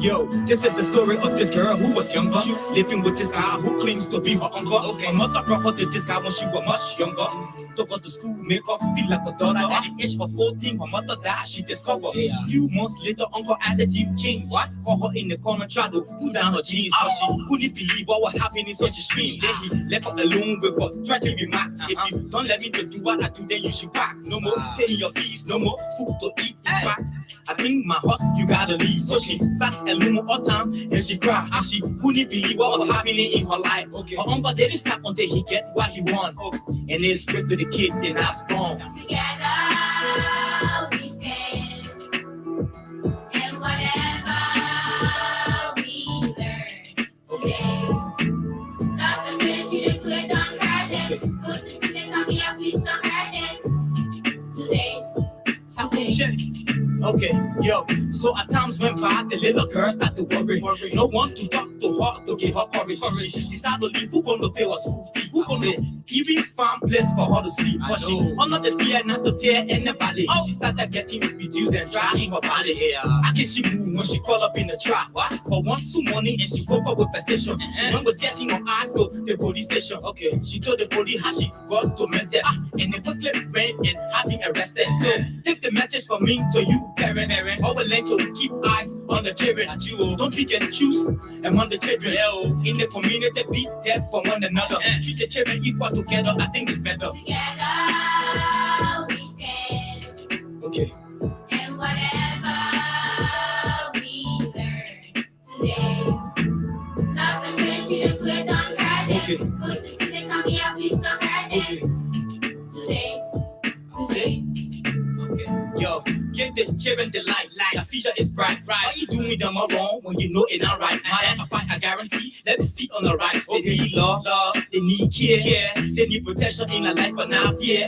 Yo, this is the story of this girl who was younger, living with this guy who claims to be her uncle. Her mother brought her to this guy when she was much younger. Took her to school, make her feel like a daughter. At the age of 14, her mother died, she discovered. Few months later, uncle attitude changed. Caught her in the corner, tried to pull down her jeans, but she couldn't believe what was happening, so she screamed. Then he left her alone with her, tried to remarks. If you don't let me to do what I do, then you should back. No more paying your fees, no more food to eat. In fact, I think my house, you gotta leave. So she sat alone all time and she cried. And she couldn't believe what was happening in her life. Her uncle didn't stop until he get what he want. And they spread to the kids and I sprung. Together we stand, and whatever we learn today, love the church, you didn't quit, don't hurt them. Good to see them coming up, please don't hurt them today. Okay, yo, so at times went by, the little girl started to worry. No one to talk to her to give her courage. She decided to leave. Who gonna pay her school fee? Who gonna even find place for her to sleep? But she under the fear not to tear anybody. She started getting reduced and dry in her body. I guess she moved when she called up in the trap. For once too money and she woke up with a station. She went with tears in her eyes to the police station. Okay, she told the police how she got tormented, and they quickly ran and had been arrested. So take the message from me to you. Parents, always learn to keep eyes on the children. Don't pick and choose among the children. In the community, be there for one another. Treat the children equal together. I think it's better. Together we stand. Okay. And whatever we learn today, love the church, you didn't quit, don't hurt them. Good to see them coming up, please don't hurt them today. Yo, give the children the light. The future is bright. Why you doing them all wrong when you know it not right? I fight, I guarantee. Let me speak on the rights. They need love, they need care, they need protection in their life, but not fear.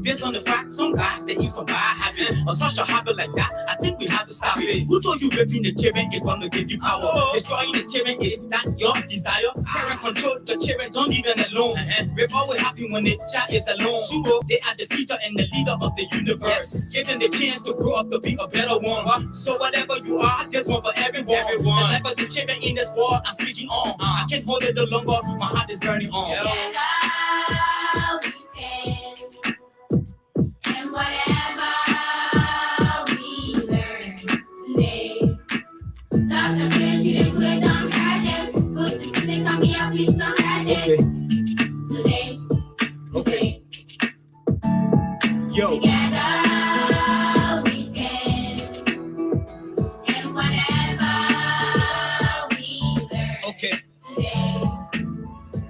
Based on the fact, some guys they use some bad habit or such a habit like that. I think we have to stop it. Who told you raping the children is gonna give you power? Destroying the children is that your desire? Parent control the children, don't leave them alone. Rape always happen when the child is alone. They are the future and the leader of the universe. Give them the chance to grow up to be a better one. So whatever you are, there's one for everyone. The life of the children in this world, I'm speaking on. I can't hold it no longer. My heart is burning on. Together we stand, and whatever we learn today, love the church, you didn't quit, don't hurt them. Good to see them coming up, please don't hurt them today. Yo. Together we stand, and whatever we learn today,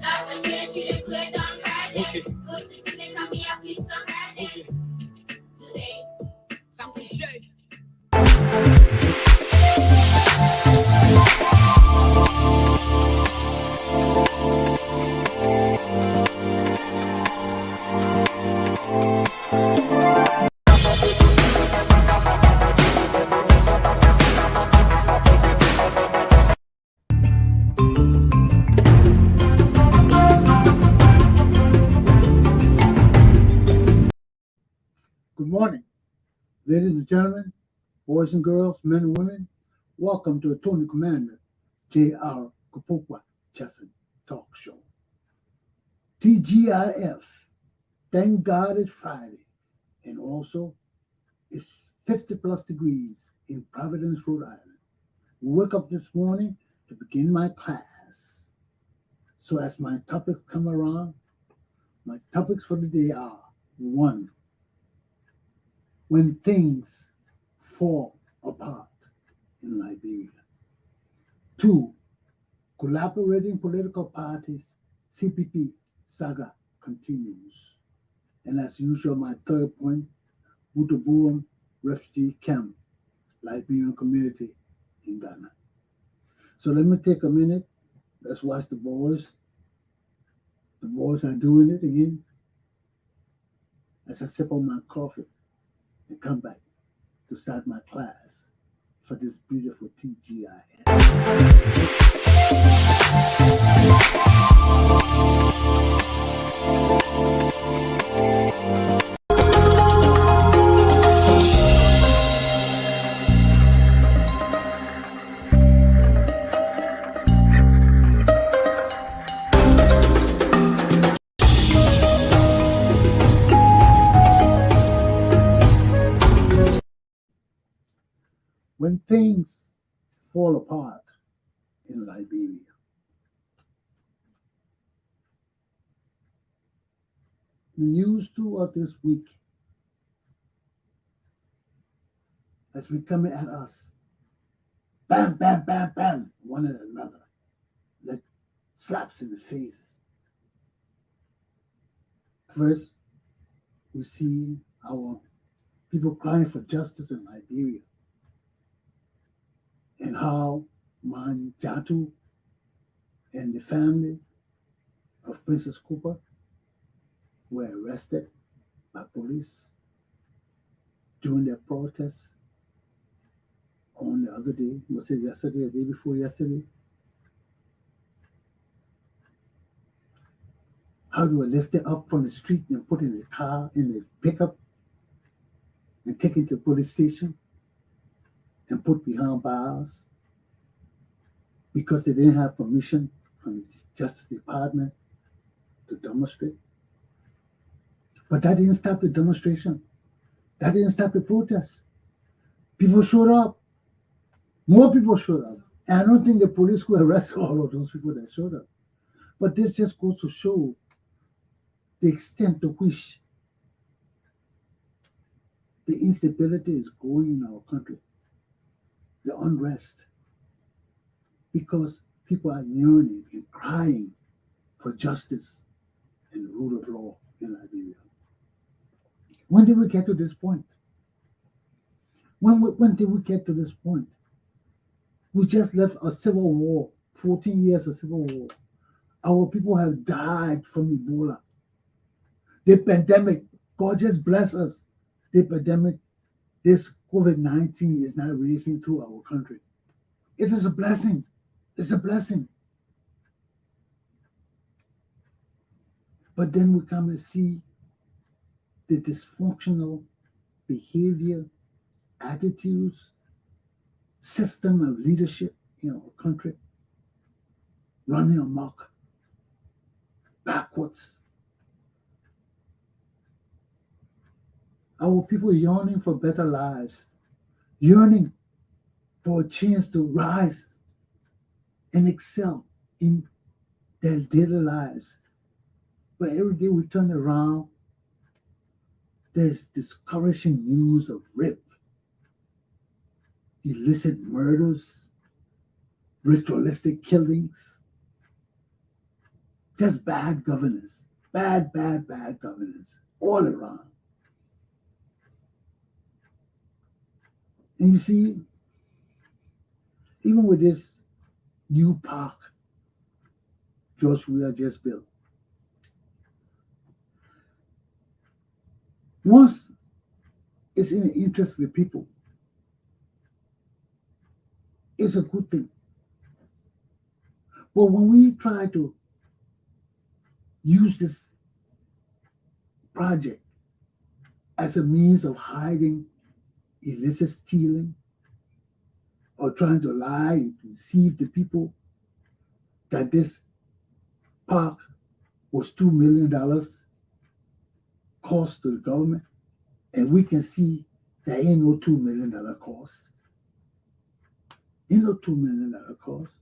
love the church, you didn't quit, don't hurt them. Good to see them coming up, please don't hurt them today. Good morning, ladies and gentlemen, boys and girls, men and women. Welcome to Attorney Commander J.R. Glapohkpa Chesson Talk Show. TGIF, thank God it's Friday, and also it's 50 plus degrees in Providence, Rhode Island. We woke up this morning to begin my class. So as my topics come around, my topics for the day are: 1, when things fall apart in Liberia. 2, collaborating political parties, CPP, Saga continues. And as usual, my third point, Buduburam refugee camp, Liberian community in Ghana. So let me take a minute. Let's watch the boys. The boys are doing it again. As I sip on my coffee and come back to start my class for this beautiful TGIF. things fall apart in Liberia. The news throughout this week has been coming at us. Bam, bam, bam, bam, one at another. Like slaps in the faces. First, we see our people crying for justice in Liberia and how Manjatu and the family of Princess Cooper were arrested by police during their protests on the other day. Was it yesterday, the day before yesterday? How they were lifted up from the street and put in the car, in the pickup, and taken to the police station and put behind bars because they didn't have permission from the Justice Department to demonstrate. But that didn't stop the demonstration. That didn't stop the protest. People showed up. More people showed up. And I don't think the police could arrest all of those people that showed up. But this just goes to show the extent to which the instability is growing in our country, the unrest, because people are yearning and crying for justice and the rule of law in Liberia. When did we get to this point? When did we get to this point? We just left a civil war, 14 years of civil war. Our people have died from Ebola. The pandemic, God just bless us. The pandemic, this COVID-19 is not raging through our country. It is a blessing. It's a blessing. But then we come and see the dysfunctional behavior, attitudes, system of leadership in our country running amok, backwards. Our people yearning for better lives, yearning for a chance to rise and excel in their daily lives. But every day we turn around, there's discouraging news of rape, illicit murders, ritualistic killings, just bad governance, bad governance all around. And you see, even with this new park George Weah just built, once it's in the interest of the people, it's a good thing. But when we try to use this project as a means of hiding illicit stealing or trying to lie and deceive the people that this park was $2 million cost to the government, and we can see there ain't no $2 million cost. Ain't no $2 million cost.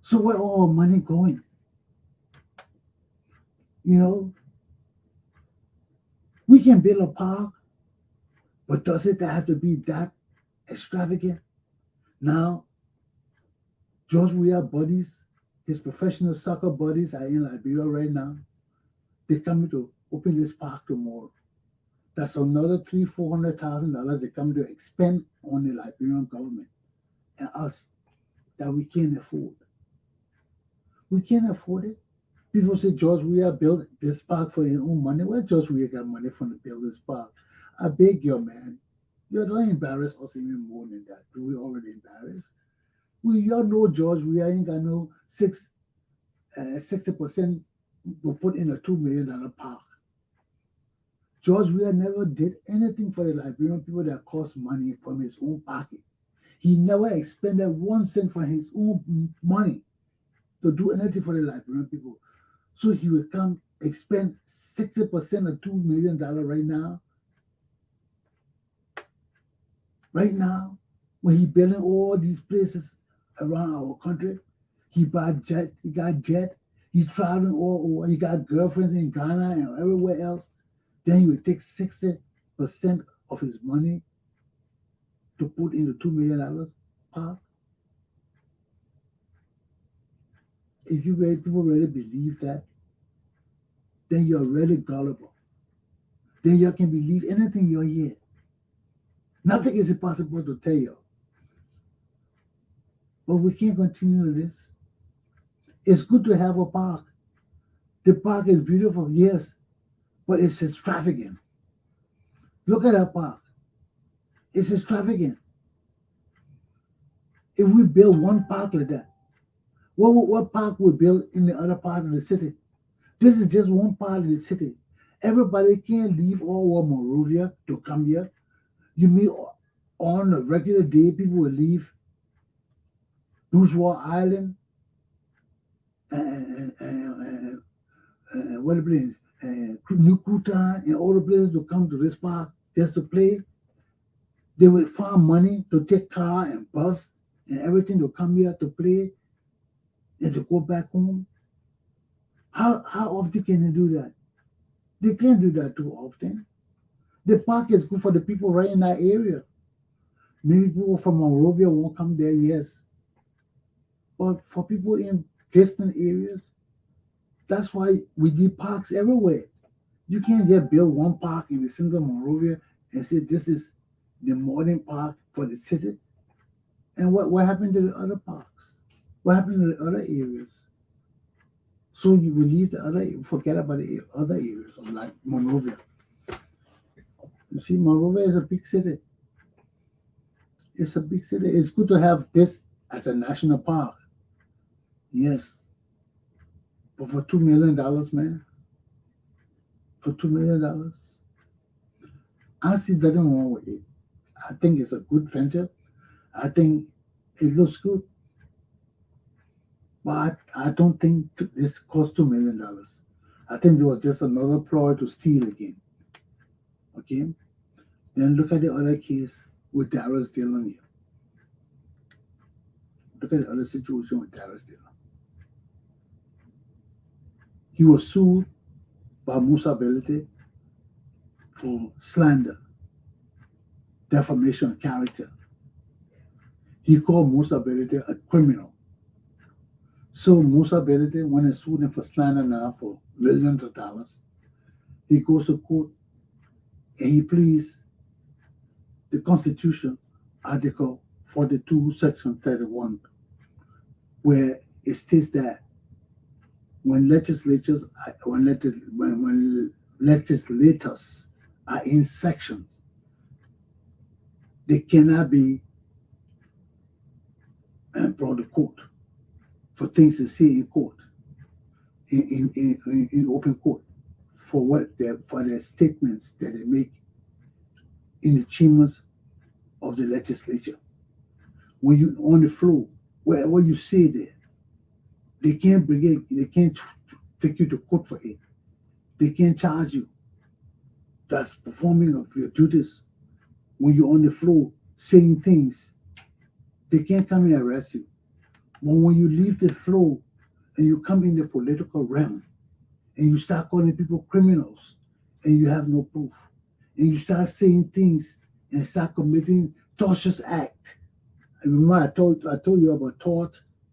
So where all our money going? You know, we can build a park, but does it have to be that extravagant? Now, George Weah buddies, his professional soccer buddies are in Liberia right now. They're coming to open this park tomorrow. That's another $300,000-$400,000 they're coming to expend on the Liberian government and us that we can't afford. We can't afford it. People say George Weah built this park for his own money. Where George Weah got money from to build this park? I beg you, man. You don't embarrass us even more than that. We already embarrassed. We all know George Weah ain't got no 60% will put in a $2 million park. George Weah never did anything for the Liberian people that cost money from his own pocket. He never expended 1 cent from his own money to do anything for the Liberian people. So he will come expend 60% of $2 million right now. Right now, when he building all these places around our country. He got jet, he traveling all over, he got girlfriends in Ghana and everywhere else. Then he would take 60% of his money to put in the $2 million park. If you really people really believe that, then you're really gullible. Then you can believe anything you hear. Nothing is impossible to tell you. But we can't continue this. It's good to have a park. The park is beautiful, yes, but it's extravagant. Look at that park. It's extravagant. If we build one park like that, what park we build in the other part of the city? This is just one part of the city. Everybody can't leave all over Monrovia to come here. You mean on a regular day, people will leave Bourgeois Island and what the place, New Crouton and all the places to come to this park just to play. They will find money to take car and bus and everything to come here to play and to go back home. How often can they do that? They can't do that too often. The park is good for the people right in that area. Maybe people from Monrovia won't come there, yes. But for people in distant areas, that's why we need parks everywhere. You can't just build one park in the center of Monrovia and say this is the modern park for the city. And what happened to the other parks? What happened to the other areas? So you will leave the other, forget about the other areas of like Monrovia. You see, Monrovia is a big city. It's a big city. It's good to have this as a national park. Yes. But for $2 million, man, for $2 million, I see nothing wrong with it. I think it's a good venture. I think it looks good. But I don't think this cost $2 million. I think it was just another ploy to steal again. Okay? Then look at the other case with Darius Dillon here. Look at the other situation with Darius Dillon. He was sued by Musa Belete for slander, defamation of character. He called Musa Belete a criminal. So Musa Belete went and sued him for slander now for millions of dollars. He goes to court and he pleads the Constitution, Article 42, Section 31, where it states that when legislators are in sections, they cannot be brought to court for things to say in court, in open court, for their statements that they make in the chambers of the legislature. When you on the floor, wherever you say there, they can't bring it, they can't take you to court for it. They can't charge you. That's performing of your duties. When you're on the floor saying things, they can't come and arrest you. But when you leave the floor and you come in the political realm and you start calling people criminals and you have no proof, and you start saying things and start committing tortious act. Remember, I told you about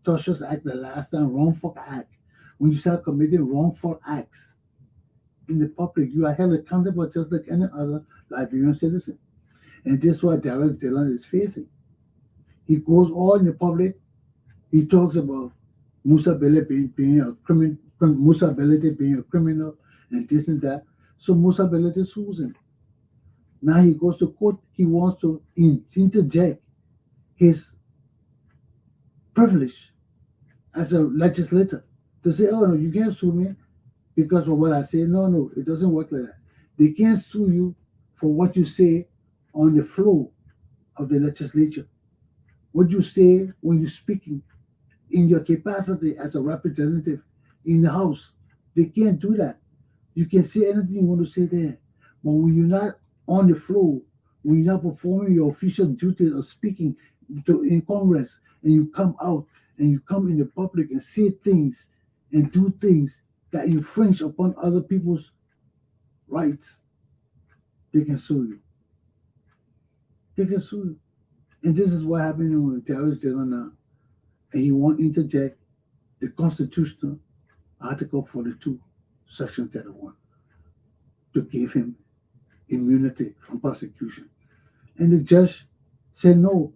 tortious act the last time, wrongful act. When you start committing wrongful acts in the public, you are held accountable just like any other Liberian citizen. And this is what Darius Dillon is facing. He goes all in the public. He talks about Musa Belete being a criminal, Musa Belete being a criminal, and this and that. So Musa Belete sues him. Now he goes to court. He wants to interject his privilege as a legislator to say, oh no, you can't sue me because of what I say. No, it doesn't work like that. They can't sue you for what you say on the floor of the legislature. What you say when you're speaking in your capacity as a representative in the House, they can't do that. You can say anything you want to say there. But when you're not on the floor, when you're not performing your official duties of speaking in Congress, and you come out and you come in the public and say things and do things that infringe upon other people's rights, they can sue you. They can sue you. And this is what happened with terrorist general now. And he won't interject the constitutional Article 42, Section 31, to give him immunity from prosecution. And the judge said, no,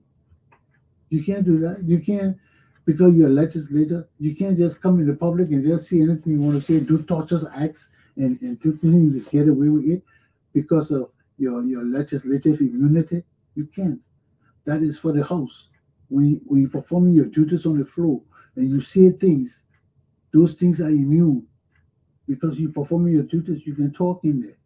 you can't do that. You can't, because you're a legislator, you can't just come in the public and just say anything you want to say, do torturous acts and do things to get away with it because of your legislative immunity. You can't. That is for the House. When you're performing your duties on the floor and you say things, those things are immune because you're performing your duties. You can talk in there.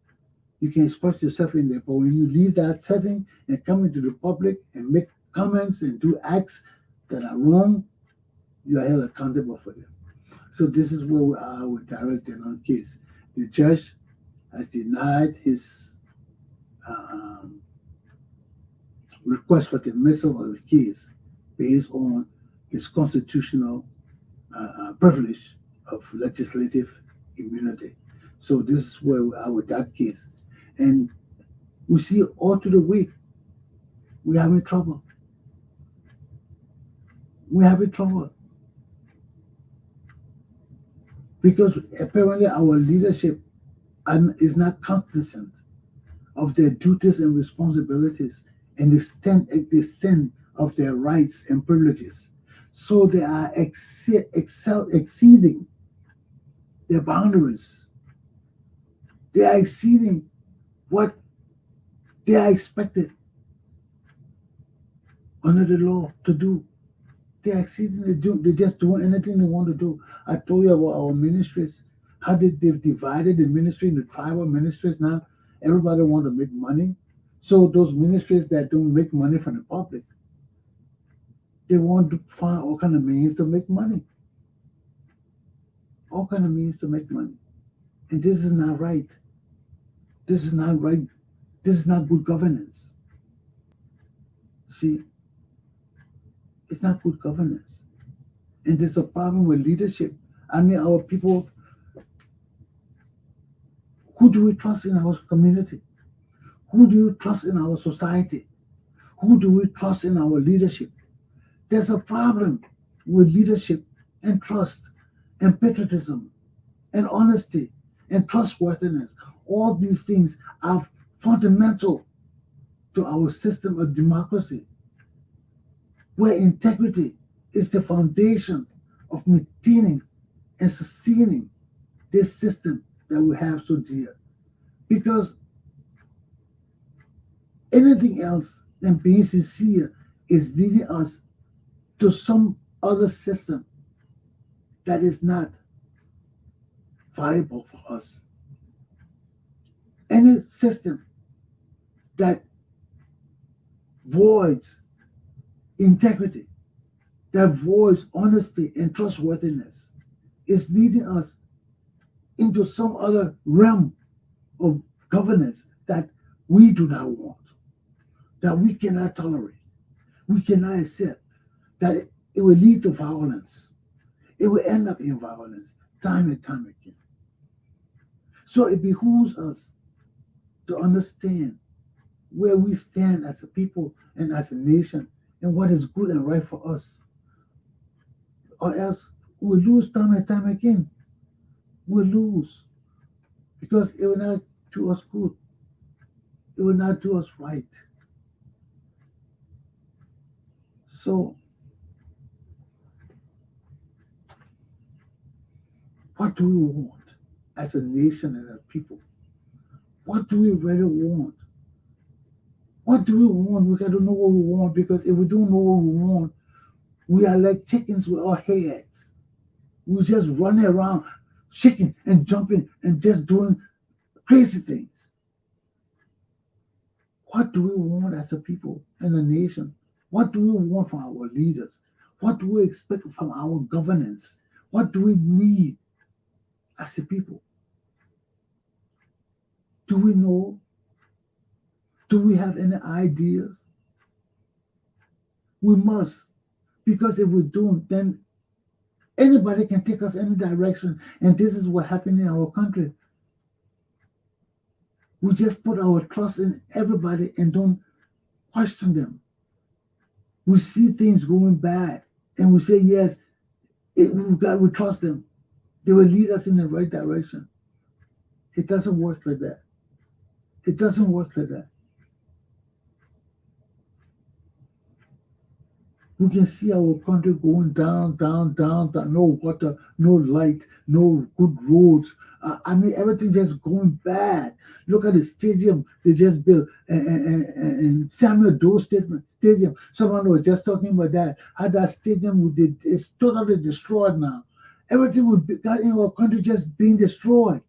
You can express yourself in there. But when you leave that setting and come into the public and make comments and do acts that are wrong, you are held accountable for them. So this is where we are with direct general case. The judge has denied his request for dismissal of the case based on his constitutional privilege of legislative immunity. So this is where we are with that case. And we see all through the week, we're having trouble. We're having trouble. Because apparently our leadership is not cognizant of their duties and responsibilities and the extent of their rights and privileges. So they are exceeding their boundaries. They are exceeding what they are expected under the law to do. They are exceeding, they're just doing anything they want to do. I told you about our ministries, how they've divided the ministry into tribal ministries now. Everybody want to make money. So those ministries that don't make money from the public, they want to find all kind of means to make money. All kind of means to make money. And this is not right. This is not right. This is not good governance. See, it's not good governance. And there's a problem with leadership. I mean, our people, who do we trust in our community? Who do you trust in our society? Who do we trust in our leadership? There's a problem with leadership and trust and patriotism and honesty and trustworthiness. All these things are fundamental to our system of democracy, where integrity is the foundation of maintaining and sustaining this system that we have so dear. Because anything else than being sincere is leading us to some other system that is not viable for us. Any system that voids integrity, that voids honesty and trustworthiness, is leading us into some other realm of governance that we do not want, that we cannot tolerate, we cannot accept, that it will lead to violence. It will end up in violence time and time again. So it behooves us to understand where we stand as a people and as a nation and what is good and right for us. Or else we'll lose time and time again. We'll lose because it will not do us good. It will not do us right. So, what do we want as a nation and a people? What do we really want? What do we want? We got to know what we want, because if we don't know what we want, we are like chickens with our heads. We just running around, shaking and jumping and just doing crazy things. What do we want as a people and a nation? What do we want from our leaders? What do we expect from our governance? What do we need as a people? Do we know? Do we have any ideas? We must. Because if we don't, then anybody can take us any direction. And this is what happened in our country. We just put our trust in everybody and don't question them. We see things going bad and we say, yes, we trust them. They will lead us in the right direction. It doesn't work like that. It doesn't work like that. We can see our country going down, down, down, down. No water, no light, no good roads. Everything just going bad. Look at the stadium they just built, and Samuel Doe Stadium. Someone was just talking about that. How that stadium is totally destroyed now. Everything got in our country just being destroyed.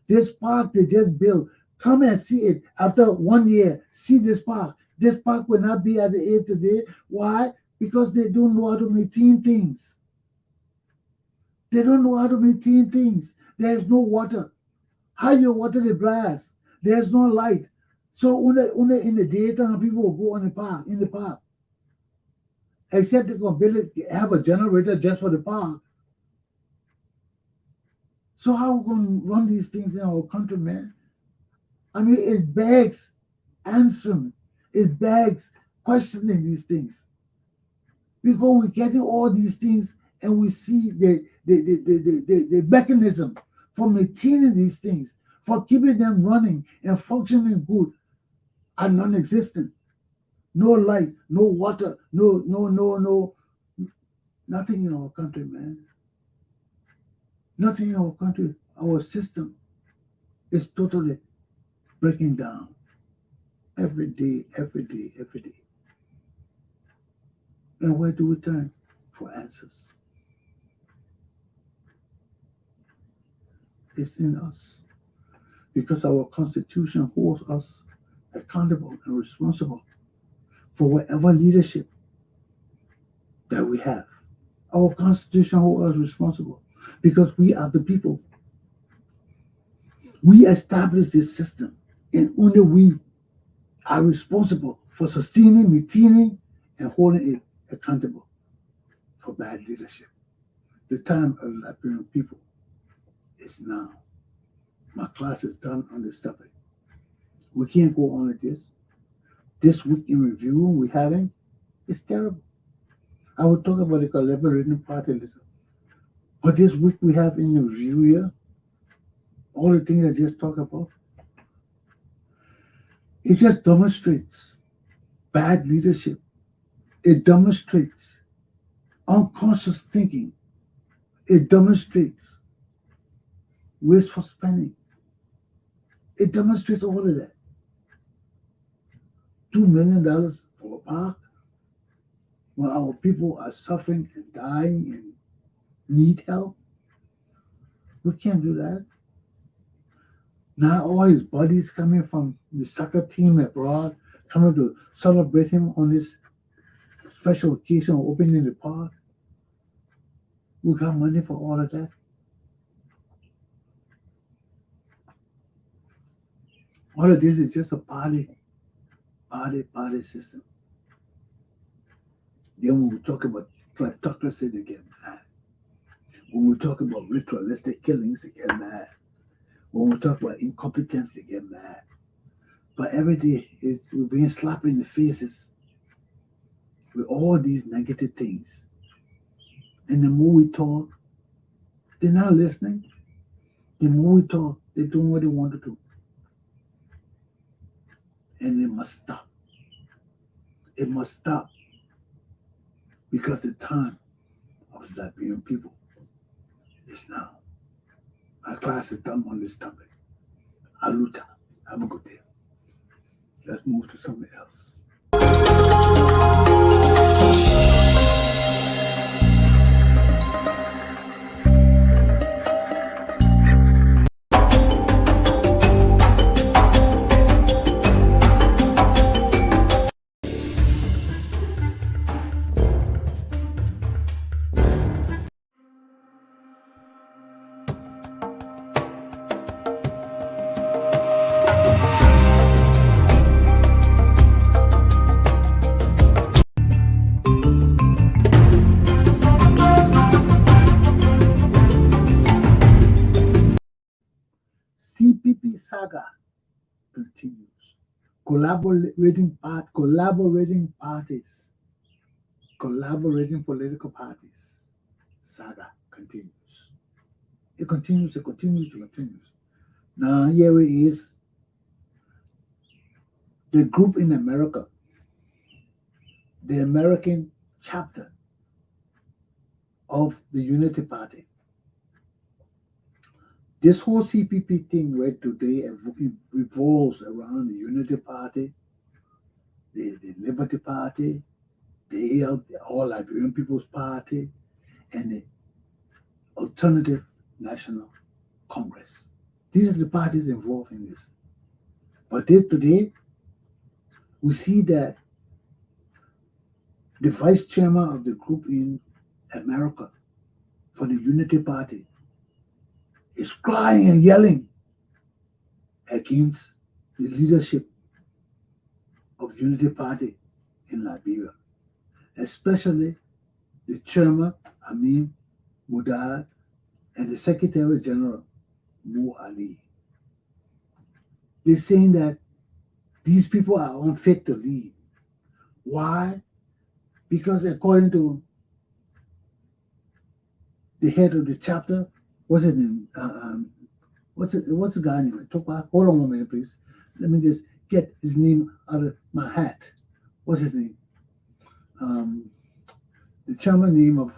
This park they just built. Come and see it after 1 year. See this park. This park will not be at the age today. Why? Because they don't know how to maintain things. They don't know how to maintain things. There's no water. How you water the grass? There's no light. So only in the daytime people will go in the park. Except they're going to have a generator just for the park. So how are we going to run these things in our country, man? It begs answering. It begs questioning these things. Because we're getting all these things and we see the mechanism for maintaining these things, for keeping them running and functioning good are non-existent. No light, no water, no, nothing in our country, man. Nothing in our country. Our system is totally breaking down every day. And where do we turn for answers? It's in us. Because our Constitution holds us accountable and responsible for whatever leadership that we have. Our Constitution holds us responsible because we are the people. We established this system, and only we are responsible for sustaining, maintaining, and holding it accountable for bad leadership. The time of Liberian people is now. My class is done on this topic. We can't go on with this. This week in review we're having is terrible. I will talk about the collaborating party later. But this week we have in the review here, all the things I just talked about, it just demonstrates bad leadership. It demonstrates unconscious thinking. It demonstrates wasteful spending. It demonstrates all of that. $2 million for a park when our people are suffering and dying and need help. We can't do that. Now all his buddies coming from the soccer team abroad, coming to celebrate him on this special occasion of opening the park. We got money for all of that. All of this is just a party system. Then when we talk about kleptocracy, they get mad. When we talk about ritualistic killings, they get mad. When we talk about incompetence, they get mad. But every day we're being slapped in the faces with all these negative things. And the more we talk, they're not listening. The more we talk, they're doing what they want to do. And it must stop. It must stop. Because the time of the Liberian people is now. Our class is done on this topic. Aluta. Have a good day. Let's move to something else. collaborating parties, collaborating political parties. Saga continues. It continues, it continues, it continues. Now here it is, the group in America, the American chapter of the Unity Party. This whole CPP thing right today revolves around the Unity Party, the Liberty Party, the All Liberian People's Party, and the Alternative National Congress. These are the parties involved in this. But today, we see that the vice chairman of the group in America for the Unity Party is crying and yelling against the leadership of Unity Party in Liberia, especially the chairman, Amin Mudad, and the Secretary General, Mo Ali. They're saying that these people are unfit to lead. Why? Because according to the head of the chapter, what's his name? What's the guy name? Hold on 1 minute, please. Let me just get his name out of my hat. What's his name? The chairman name of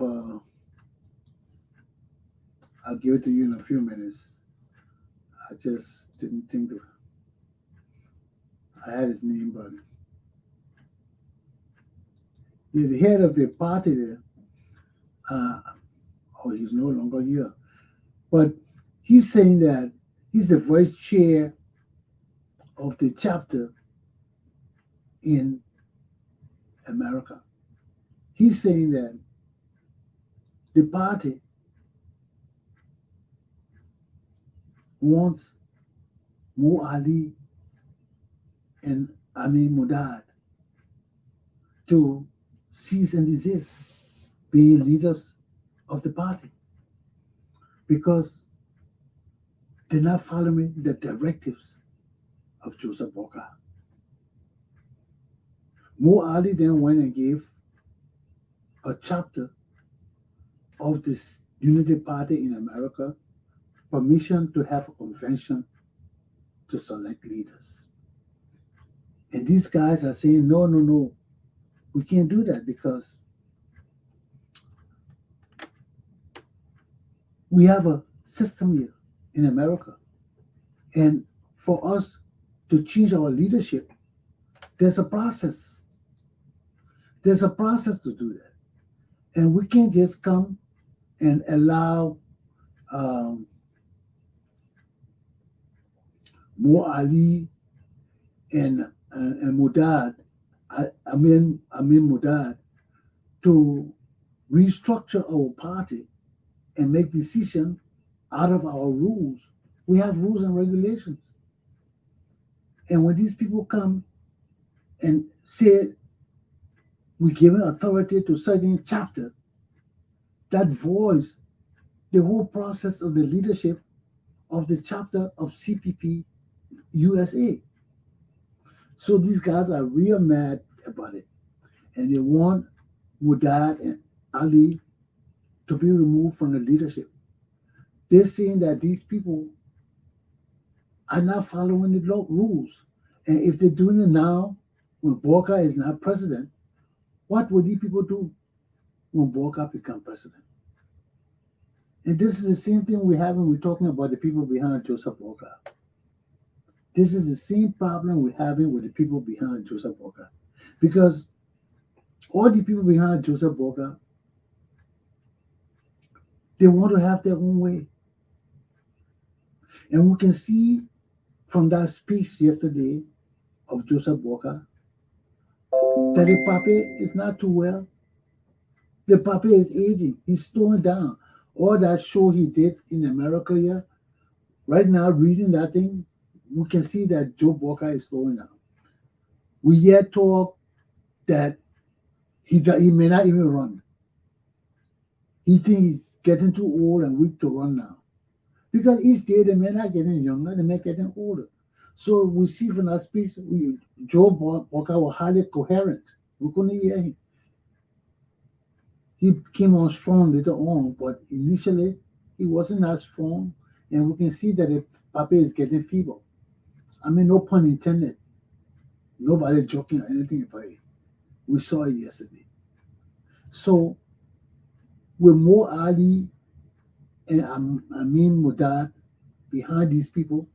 I'll give it to you in a few minutes. I just didn't think of. I had his name, but yeah, the head of the party there. He's no longer here, but he's saying that he's the vice chair of the chapter in America. He's saying that the party wants Mo Ali and Amin Mudad to cease and desist being leaders of the party because they're not following the directives of Joseph Boca. Mo Ali then went and gave a chapter of this Unity Party in America permission to have a convention to select leaders. And these guys are saying, no, we can't do that because we have a system here in America. And for us to change our leadership, there's a process. There's a process to do that. And we can't just come and allow Mo Ali and Mudad, Amin Mudad, to restructure our party and make decisions out of our rules. We have rules and regulations. And when these people come and say we're giving authority to certain chapter, that voids the whole process of the leadership of the chapter of CPP USA. So these guys are real mad about it. And they want Mudad and Ali to be removed from the leadership. They're saying that these people are not following the rules. And if they're doing it now, when Boca is not president, what would these people do when Boca becomes president? And this is the same thing we're talking about the people behind Joseph Boca. This is the same problem we're having with the people behind Joseph Boca. Because all the people behind Joseph Boca, they want to have their own way. And we can see from that speech yesterday of Joseph Boca that the Pape is not too well. The Pape is aging. He's slowing down. All that show he did in America here, right now, reading that thing, we can see that Joe Boca is slowing down. We yet talk that he may not even run. He thinks he's getting too old and weak to run now. Because each day they may not getting younger, they may getting older. So we see from that speech, Joe Walker was highly coherent. We couldn't hear him. He came on strong later on, but initially he wasn't that strong. And we can see that the Pape is getting feeble. I mean, no pun intended. Nobody joking or anything about it. We saw it yesterday. So with Mo Ali and Amin Mudad behind these people,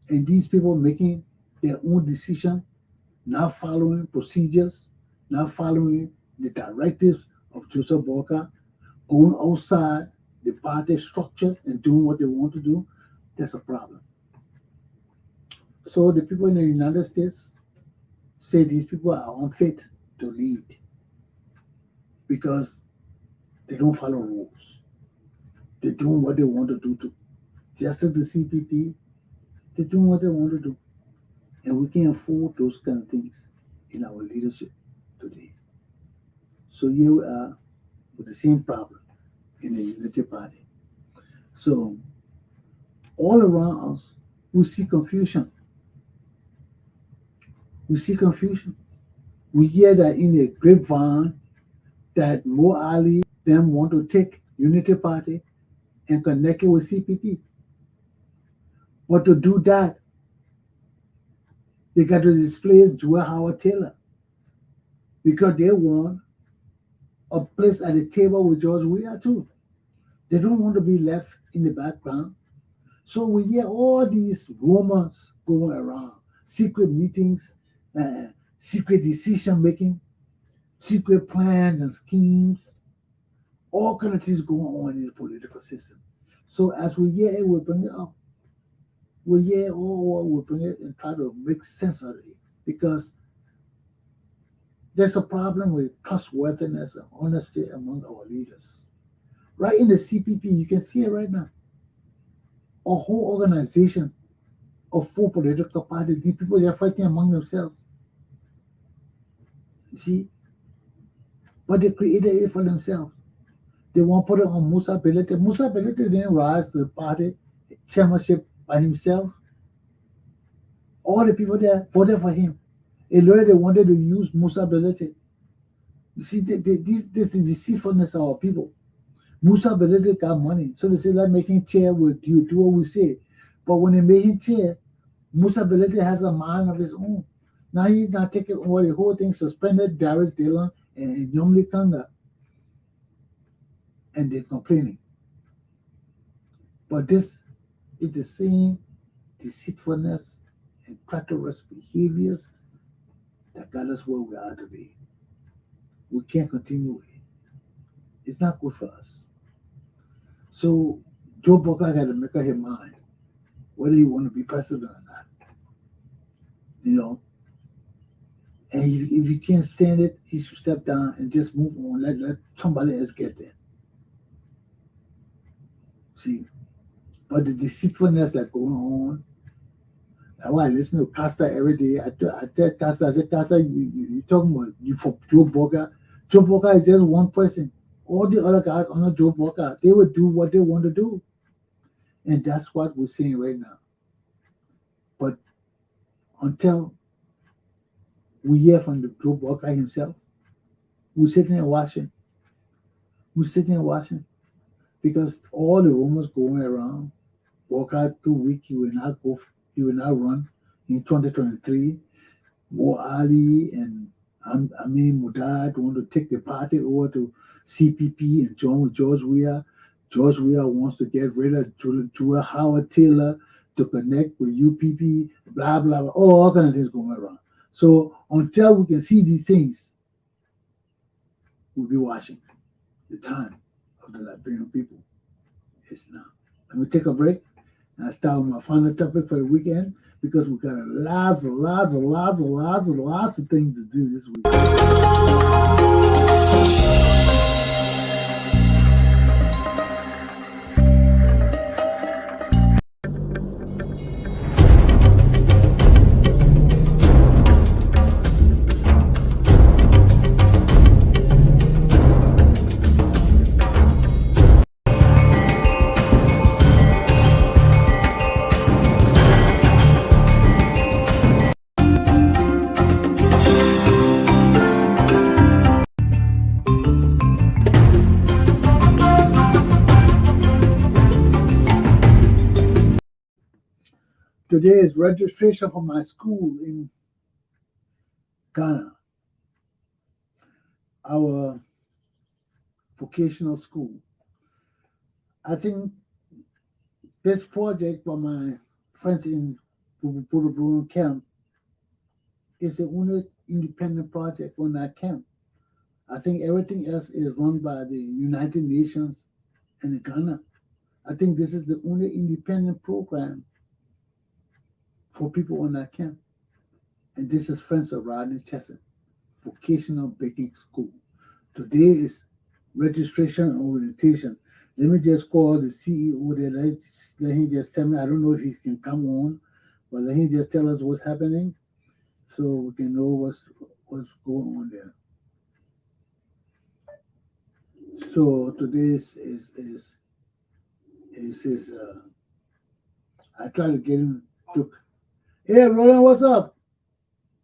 and these people making their own decision, not following procedures, not following the directives of Joseph Boca, going outside the party structure and doing what they want to do, that's a problem. So the people in the United States say these people are unfit to lead because they don't follow rules. They're doing what they want to do. Just as the CPP, they're doing what they want to do. And we can't afford those kind of things in our leadership today. So here we are with the same problem in the Unity Party. So all around us, we see confusion. We see confusion. We hear that in the grapevine that Mo Ali them want to take Unity Party and connect it with CPP. But to do that, they got to displace Joel Howard Taylor because they want a place at the table with George Weah too. They don't want to be left in the background. So we hear all these rumors going around, secret meetings, secret decision making, secret plans and schemes, all kind of things going on in the political system. So as we hear it, we bring it up. We hear we bring it and try to make sense of it because there's a problem with trustworthiness and honesty among our leaders. Right in the CPP, you can see it right now. A whole organization of 4 political parties, these people are fighting among themselves. You see? But they created it for themselves. They want to put it on Musa Belete. Musa Belete didn't rise to the party chairmanship by himself. All the people there voted for him. And later they wanted to use Musa Belete. You see, this is the deceitfulness of our people. Musa Belete got money. So they say, let's make him chair with you, do what we say. But when they made him chair, Musa Belete has a mind of his own. Now he's not taking over the whole thing, suspended Darius Dillon and Yomli Kanga. And they're complaining. But this is the same deceitfulness and treacherous behaviors that got us where we are today. We can't continue with it. It's not good for us. So Joe Boca had to make up his mind whether he want to be president or not. You know, and if he can't stand it, he should step down and just move on. Let somebody else get there. See, but the deceitfulness that's going on. That's why I listen to Costa every day. I tell Costa, I said, Costa, you talking about you for Joe Boca. Joe Boca is just one person. All the other guys under Joe Boca, they will do what they want to do. And that's what we're seeing right now. But until we hear from the Joe Boca himself, we're sitting and watching. We're sitting and watching. Because all the rumors going around, Boca 2 weeks, he will not run in 2023. Mo Ali and Amin Mudad want to take the party over to CPP and join with George Weah. George Weah wants to get rid of Joel Howard Taylor to connect with UPP, blah, blah, blah, all kind of things going around. So until we can see these things, we'll be watching. The time of the Liberian people is now. Let me take a break and I start with my final topic for the weekend because we've got lots of things to do this week. today is registration for my school in Ghana, our vocational school. I think this project for my friends in Buduburam camp is the only independent project on that camp. I think everything else is run by the United Nations and Ghana. I think this is the only independent program for people on that camp. And this is Friends of Rodney Chesson, Vocational Baking School. Today is registration and orientation. Let me just call the CEO there. Let him just tell me. I don't know if he can come on, but let him just tell us what's happening so we can know what's going on there. So today is his. I try to get him to. Hey, Roland, what's up?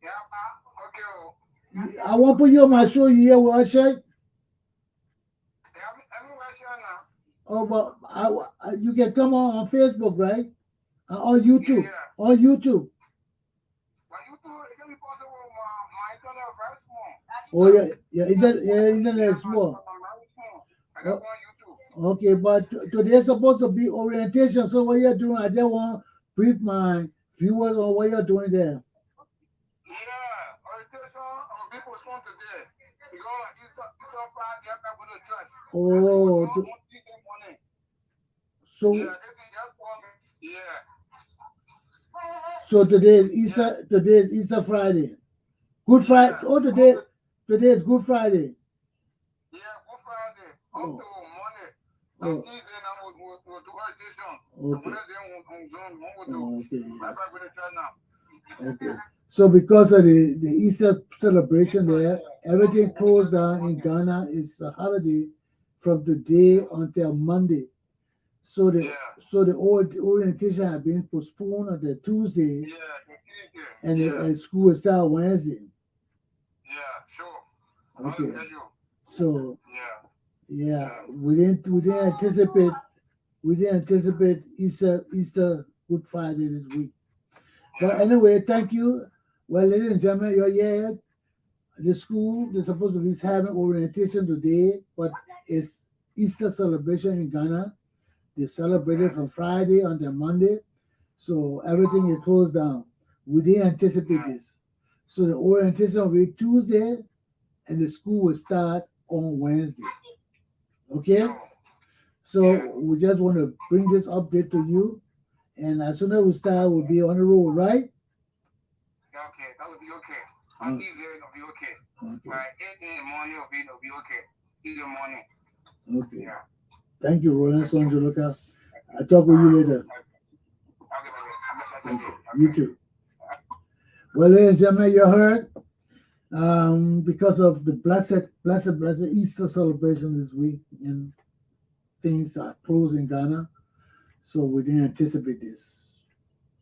Yeah, okay. I want to put you on my show. You hear what I say? Everywhere sure now. Oh, but you can come on Facebook, right? On YouTube. Yeah. On YouTube. But you too, it can be possible. My internet very small. Oh yeah, internet is small. I got on YouTube. Okay, but today's supposed to be orientation. So what you're doing, I just want to brief my viewers on what you're doing there. Yeah, orientation of people respond today. We go on Easter Friday, after go to church. Oh, On Tuesday morning. so Yeah, this is just for me. Yeah. so today is Easter. Today is Easter Friday. Good Friday. Yeah. Oh, today is Good Friday. Yeah, Good Friday. Up Oh. to Monday. Oh. And Tuesday now we'll do orientation. Okay. Wednesday on Zoom, we'll do. Oh, okay. Bye bye, go to church now. Okay. So because of the Easter celebration there, everything closed down in Ghana. It's a holiday from today until Monday. So the Yeah. so the orientation had been postponed until Tuesday, Yeah, the Tuesday. and Yeah. and school will start Wednesday. Yeah, sure. I'll Okay. tell you. So Yeah. yeah, we didn't anticipate Easter Good Friday this week. But Yeah. anyway, thank you. Well, ladies and gentlemen, you're here. The school, they're supposed to be having orientation today, but it's Easter celebration in Ghana. They celebrated from Friday until Monday, so everything is closed down. We didn't anticipate this. So the orientation will be Tuesday, and the school will start on Wednesday. Okay? Sure. So we just want to bring this update to you, and as soon as we start, we'll be on the road, right? Yeah, okay, that will be okay. On Tuesday, it'll be okay. Okay. By 8 in the morning, it'll be okay. Tuesday morning. Okay. Yeah. Thank you, Roland Sonjoloka. I'll talk with you later. Okay, baby. Have a Okay. blessed day. You too. Well, ladies and gentlemen, you heard. Because of the blessed Easter celebration this week, and things are closed in Ghana, so we didn't anticipate this.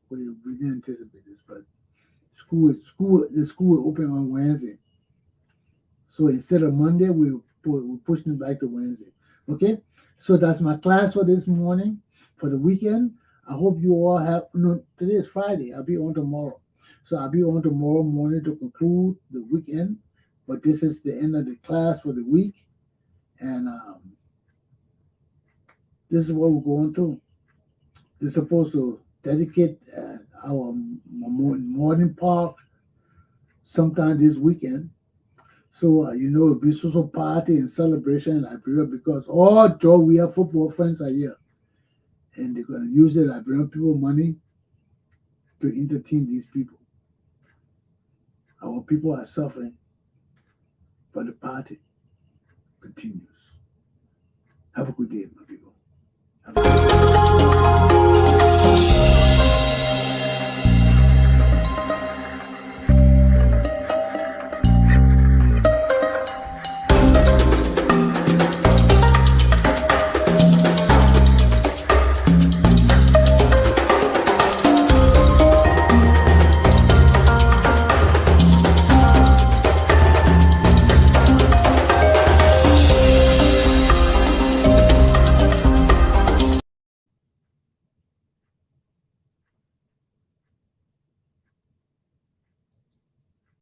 We didn't anticipate this, but the school will open on Wednesday. So instead of Monday, we're pushing it back to Wednesday. Okay, so that's my class for this morning, for the weekend. I hope you all have. No, today is Friday. I'll be on tomorrow. So I'll be on tomorrow morning to conclude the weekend. But this is the end of the class for the week, and this is what we're going through. We're supposed to dedicate our morning park sometime this weekend. So it'll be social party and celebration in Liberia because all Georgia football friends are here, and they're going to use the Liberian people money to entertain these people. Our people are suffering, but the party continues. Have a good day, my people.